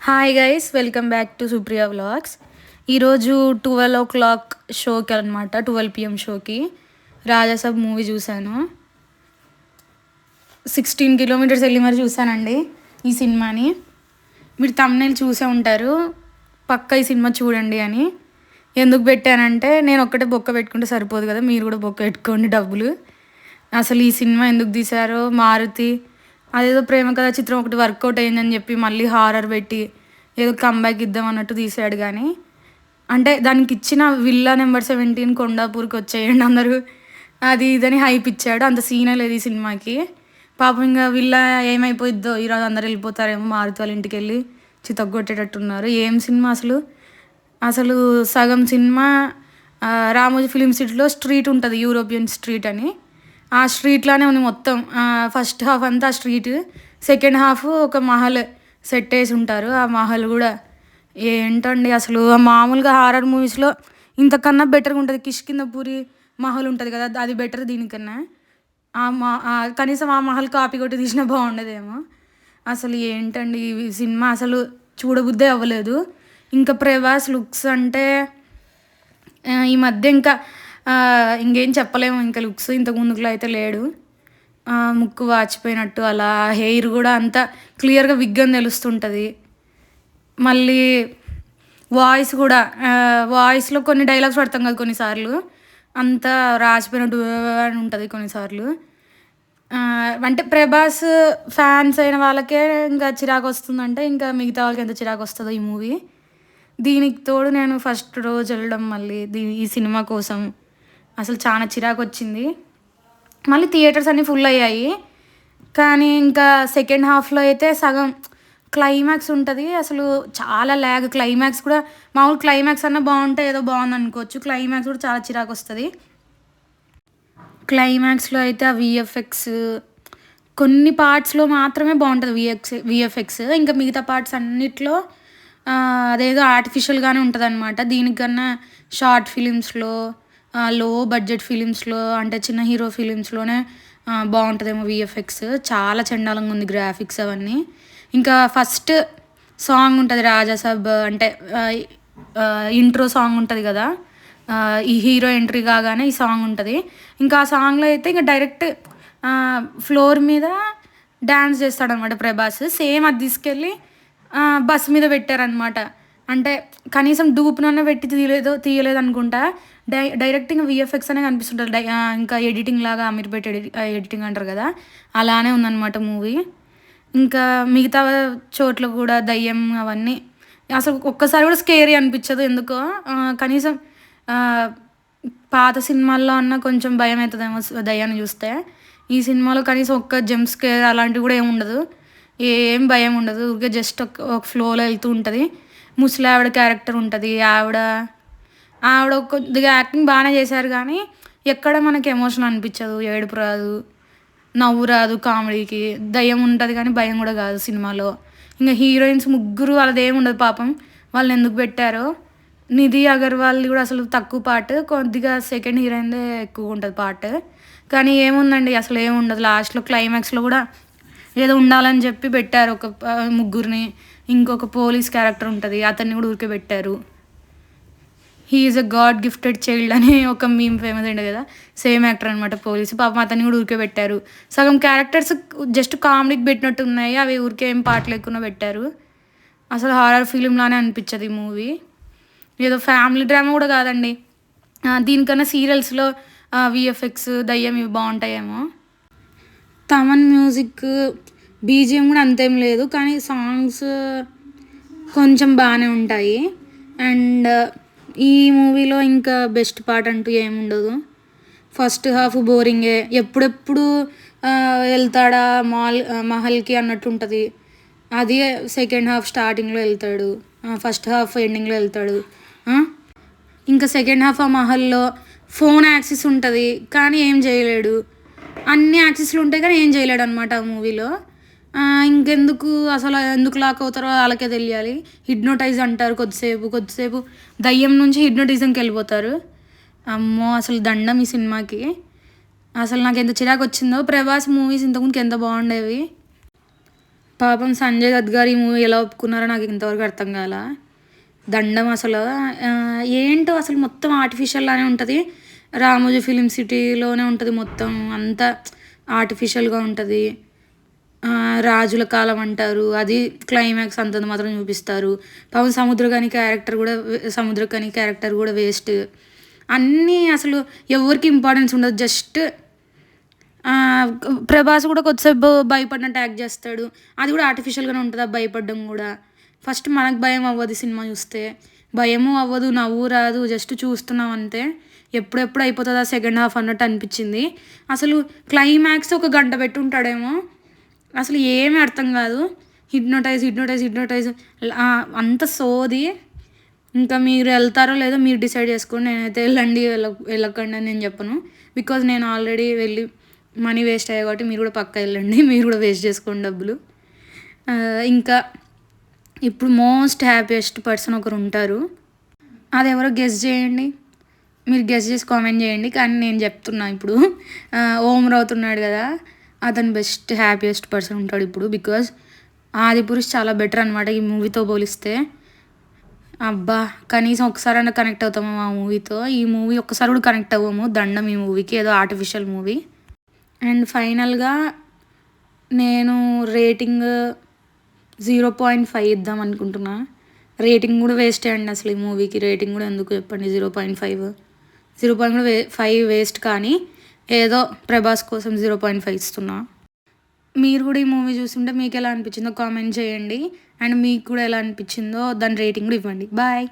Hi guys, welcome back to Supriya vlogs. ఈరోజు 12 o'clock షోకి అనమాట, 12 PM షోకి రాజాసాబ్ మూవీ చూశాను. 16 kilometers వెళ్ళి మరి చూశానండి ఈ సినిమాని. మీరు thumbnail చూసే ఉంటారు, పక్క ఈ సినిమా చూడండి అని. ఎందుకు పెట్టానంటే నేను ఒక్కటే బొక్క పెట్టుకుంటే సరిపోదు కదా, మీరు కూడా బొక్క పెట్టుకోండి డబ్బులు. అసలు ఈ సినిమా ఎందుకు తీశారో, మారుతి అదేదో ప్రేమ కథ చిత్రం ఒకటి వర్కౌట్ అయిందని చెప్పి మళ్ళీ హారర్ పెట్టి ఏదో కంబ్యాక్ ఇద్దాం అన్నట్టు తీసాడు. కానీ అంటే దానికి ఇచ్చిన విల్లా నెంబర్ 17 కొండాపూర్కి వచ్చేయండి అందరూ అది ఇదని హైప్ ఇచ్చాడు. అంత సీనే లేదు ఈ సినిమాకి. పాపం ఇంకా విల్లా ఏమైపోయిద్దో, ఈరోజు అందరు వెళ్ళిపోతారేమో, మారుతి వాళ్ళ ఇంటికి వెళ్ళి చితగ్గొట్టేటట్టున్నారు. ఏం సినిమా అసలు. అసలు సగం సినిమా రామోజీ ఫిలిం సిటీలో స్ట్రీట్ ఉంటుంది, యూరోపియన్ స్ట్రీట్ అని. ఆ స్ట్రీట్లోనే ఉంది మొత్తం. ఫస్ట్ హాఫ్ అంతా ఆ స్ట్రీట్, సెకండ్ హాఫ్ ఒక మహల్ సెట్ వేసి ఉంటారు. ఆ మహల్ కూడా ఏంటండి అసలు. మామూలుగా హారర్ మూవీస్లో ఇంతకన్నా బెటర్గా ఉంటుంది. కిష్కిందపూరి మహల్ ఉంటుంది కదా, అది బెటర్ దీనికన్నా. కనీసం ఆ మహల్ కాపీ కొట్టి తీసినా బాగుండేదేమో. అసలు ఏంటండి ఈ సినిమా, అసలు చూడబుద్దే అవ్వలేదు. ఇంకా ప్రభాస్ లుక్స్ అంటే ఈ మధ్య ఇంకా ఇంకేం చెప్పలేము. ఇంకా లుక్స్ ఇంతకు ముందుకులో అయితే లేడు. ముక్కు వాచిపోయినట్టు అలా, హెయిర్ కూడా అంత క్లియర్గా విగ్ అని తెలుస్తుంటుంది. మళ్ళీ వాయిస్ కూడా, వాయిస్లో కొన్ని డైలాగ్స్ పడతాం కదా కొన్నిసార్లు, అంతా రాసిపోయినట్టు అని ఉంటుంది కొన్నిసార్లు. అంటే ప్రభాస్ ఫ్యాన్స్ అయిన వాళ్ళకే ఇంకా చిరాకు వస్తుందంటే ఇంకా మిగతా వాళ్ళకి ఎంత చిరాకు వస్తుందో ఈ మూవీ. దీనికి తోడు నేను ఫస్ట్ రోజు వెళ్ళడం మళ్ళీ ఈ సినిమా కోసం అసలు చాలా చిరాకు వచ్చింది. మళ్ళీ థియేటర్స్ అన్నీ ఫుల్ అయ్యాయి. కానీ ఇంకా సెకండ్ హాఫ్లో అయితే సగం క్లైమాక్స్ ఉంటుంది. అసలు చాలా ల్యాగ్. క్లైమాక్స్ కూడా మామూలు క్లైమాక్స్ అన్నా బాగుంటే ఏదో బాగుంది అనుకోవచ్చు, క్లైమాక్స్ కూడా చాలా చిరాకు వస్తుంది. క్లైమాక్స్లో అయితే ఆ విఎఫ్ఎక్స్ కొన్ని పార్ట్స్లో మాత్రమే బాగుంటుంది, విఎఫ్ఎక్స్. ఇంకా మిగతా పార్ట్స్ అన్నిట్లో అదేదో ఆర్టిఫిషియల్గానే ఉంటుంది అనమాట. దీనికన్నా షార్ట్ ఫిలిమ్స్లో, లో బడ్జెట్ ఫిలిమ్స్లో, అంటే చిన్న హీరో ఫిలిమ్స్లోనే బాగుంటుందేమో విఎఫ్ఎక్స్. చాలా చండాలంగా ఉంది గ్రాఫిక్స్ అవన్నీ. ఇంకా ఫస్ట్ సాంగ్ ఉంటుంది రాజాసాబ్, అంటే ఇంట్రో సాంగ్ ఉంటుంది కదా, ఈ హీరో ఎంట్రీ కాగానే ఈ సాంగ్ ఉంటుంది. ఇంకా ఆ సాంగ్లో అయితే ఇంకా డైరెక్ట్ ఫ్లోర్ మీద డ్యాన్స్ చేస్తాడనమాట ప్రభాస్. సేమ్ అది తీసుకెళ్ళి బస్ మీద పెట్టారనమాట. అంటే కనీసం డూప్నన్నా పెట్టి తీయలేదు అనుకుంటా. డైరెక్ట్ ఇంకా విఎఫ్ఎక్స్ అనే కనిపిస్తుంటుంది. ఇంకా ఎడిటింగ్ లాగా అమీర్పేట ఎడిటింగ్ అంటారు కదా, అలానే ఉందన్నమాట మూవీ. ఇంకా మిగతా చోట్ల కూడా దయ్యం అవన్నీ అసలు ఒక్కసారి కూడా స్కేరీ అనిపించదు ఎందుకో. కనీసం పాత సినిమాల్లో అన్న కొంచెం భయం అవుతుందేమో దయ్యాన్ని చూస్తే. ఈ సినిమాలో కనీసం ఒక్క జంప్ స్కేర్ అలాంటివి కూడా ఏమి ఉండదు, ఏం భయం ఉండదు. ఊరికే జస్ట్ ఒక ఫ్లోలో వెళ్తూ ఉంటుంది. ముసలి ఆవిడ క్యారెక్టర్ ఉంటుంది. ఆవిడ కొద్దిగా యాక్టింగ్ బాగానే చేశారు, కానీ ఎక్కడ మనకి ఎమోషన్ అనిపించదు, ఏడుపు రాదు, నవ్వు రాదు. కామెడీకి దయ్యం ఉంటుంది కానీ భయం కూడా కాదు సినిమాలో. ఇంకా హీరోయిన్స్ ముగ్గురు వాళ్ళది ఏమి ఉండదు పాపం, వాళ్ళని ఎందుకు పెట్టారో. నిధి అగర్వాల్ది కూడా అసలు తక్కువ పార్ట్, కొద్దిగా సెకండ్ హీరోయిన్దే ఎక్కువ ఉంటుంది పార్ట్. కానీ ఏముందండి అసలు ఏమి ఉండదు. లాస్ట్లో క్లైమాక్స్లో కూడా ఏదో ఉండాలని చెప్పి పెట్టారు ఒక ముగ్గురిని. ఇంకొక పోలీస్ క్యారెక్టర్ ఉంటుంది, అతన్ని కూడా ఊరికే పెట్టారు. హీఈస్ ఎ గాడ్ గిఫ్టెడ్ చైల్డ్ అని ఒక మీమ్ ఫేమస్ అయింది కదా, సేమ్ యాక్టర్ అనమాట పోలీసు. పాపం అతన్ని కూడా ఊరికే పెట్టారు. సగం క్యారెక్టర్స్ జస్ట్ కామెడీకి పెట్టినట్టు ఉన్నాయి, అవి ఊరికే ఏం పాట లేకుండా పెట్టారు. అసలు హారర్ ఫిలింలానే అనిపించదు ఈ మూవీ. ఏదో ఫ్యామిలీ డ్రామా కూడా కాదండి. దీనికన్నా సీరియల్స్లో విఎఫ్ఎక్స్ దయ్యం ఇవి బాగుంటాయేమో. తమన్ మ్యూజిక్ బీజిఎం కూడా అంతేం లేదు, కానీ సాంగ్స్ కొంచెం బాగానే ఉంటాయి. అండ్ ఈ మూవీలో ఇంకా బెస్ట్ పార్ట్ అంటూ ఏముండదు. ఫస్ట్ హాఫ్ బోరింగే, ఎప్పుడెప్పుడు వెళ్తాడా మహల్కి అన్నట్టు ఉంటుంది. అది సెకండ్ హాఫ్ స్టార్టింగ్లో వెళ్తాడు, ఫస్ట్ హాఫ్ ఎండింగ్లో వెళ్తాడు. ఇంకా సెకండ్ హాఫ్ ఆ మహల్లో ఫోన్ యాక్సెస్ ఉంటుంది కానీ ఏం చేయలేడు. అన్ని యాక్సెస్లు ఉంటాయి కానీ ఏం చేయలేడు అనమాట ఆ మూవీలో. ఇంకెందుకు అసలు ఎందుకు లాక్ అవుతారో వాళ్ళకే తెలియాలి. హిప్నోటైజ్ అంటారు కొద్దిసేపు దయ్యం నుంచి హిప్నోటిజంకి వెళ్ళిపోతారు. అమ్మో అసలు దండం ఈ సినిమాకి. అసలు నాకు ఎంత చిరాకు వచ్చిందో. ప్రభాస్ మూవీస్ ఇంతకుముందుకు ఎంత బాగుండేవి. పాపం సంజయ్ దత్ గారు ఈ మూవీ ఎలా ఒప్పుకున్నారో నాకు ఇంతవరకు అర్థం కాల. దండం అసలు. ఏంటో అసలు మొత్తం ఆర్టిఫిషియల్ లానే ఉంటది. రామోజీ ఫిలిం సిటీలోనే ఉంటది మొత్తం. అంతా ఆర్టిఫిషియల్‌గా ఉంటది. రాజుల కాలం అంటారు. అది క్లైమాక్స్ అంతంత మాత్రం చూపిస్తారు. పాపం సముద్రఖని క్యారెక్టర్ గూడా వేస్ట్. అన్నీ అసలు ఎవ్వరికీ ఇంపార్టెన్స్ ఉండదు. జస్ట్ ప్రభాస్ కూడా కొద్దిసేపు భయపడినట్టు యాక్ట్ చేస్తాడు. అది కూడా ఆర్టిఫిషియల్‌గానే ఉంటది ఆ భయపడడం గూడా. ఫస్ట్ మనకు భయం అవ్వదు సినిమా చూస్తే. భయము అవ్వదు, నవ్వు రాదు. జస్ట్ చూస్తున్నాం అంతే. ఎప్పుడెప్పుడు అయిపోతదా సెకండ్ హాఫ్ అన్నట్టు అనిపిచ్చింది. అసలు క్లైమాక్స్ ఒక గంట పెట్టుంటాడేమో. అసలు ఏమీ అర్థం కాదు. హిప్నోటైజ్ అంత సోది. ఇంకా మీరు వెళ్తారో లేదో మీరు డిసైడ్ చేసుకోండి. నేనైతే వెళ్ళకండి అని నేను చెప్పను. బికాజ్ నేను ఆల్రెడీ వెళ్ళి మనీ వేస్ట్ అయ్యాయి కాబట్టి మీరు కూడా పక్కా వెళ్ళండి. మీరు కూడా వేస్ట్ చేసుకోండి డబ్బులు. ఇంకా ఇప్పుడు మోస్ట్ హ్యాపీయెస్ట్ పర్సన్ ఒకరు ఉంటారు. అది ఎవరో గెస్ చేయండి. మీరు గెస్ చేసి కామెంట్ చేయండి. కానీ నేను చెప్తున్నా ఇప్పుడు. ఓం రావుత్ ఉన్నాడు కదా, అతను బెస్ట్ హ్యాపీయెస్ట్ పర్సన్ ఉంటాడు ఇప్పుడు. బికాజ్ ఆదిపురుష్ చాలా బెటర్ అనమాట ఈ మూవీతో పోలిస్తే. అబ్బా, కనీసం ఒకసారైనా కనెక్ట్ అవుతాము ఆ మూవీతో. ఈ మూవీ ఒక్కసారి కూడా కనెక్ట్ అవ్వము. దండం ఈ మూవీకి, ఏదో ఆర్టిఫిషియల్ మూవీ. అండ్ ఫైనల్గా నేను రేటింగ్ 0.5 ఇద్దాం అనుకుంటున్నా. రేటింగ్ కూడా వేస్టే అండి అసలు. ఈ మూవీకి రేటింగ్ కూడా ఎందుకు చెప్పండి. 0.5 వేస్ట్. కానీ ఏదో ప్రభాస్ కోసం 0.5 ఇస్తున్నా. మీరు కూడా ఈ మూవీ చూస్తుంటే మీకు ఎలా అనిపించిందో కామెంట్ చేయండి. అండ్ మీకు కూడా ఎలా అనిపించిందో దాని రేటింగ్ కూడా ఇవ్వండి. బాయ్.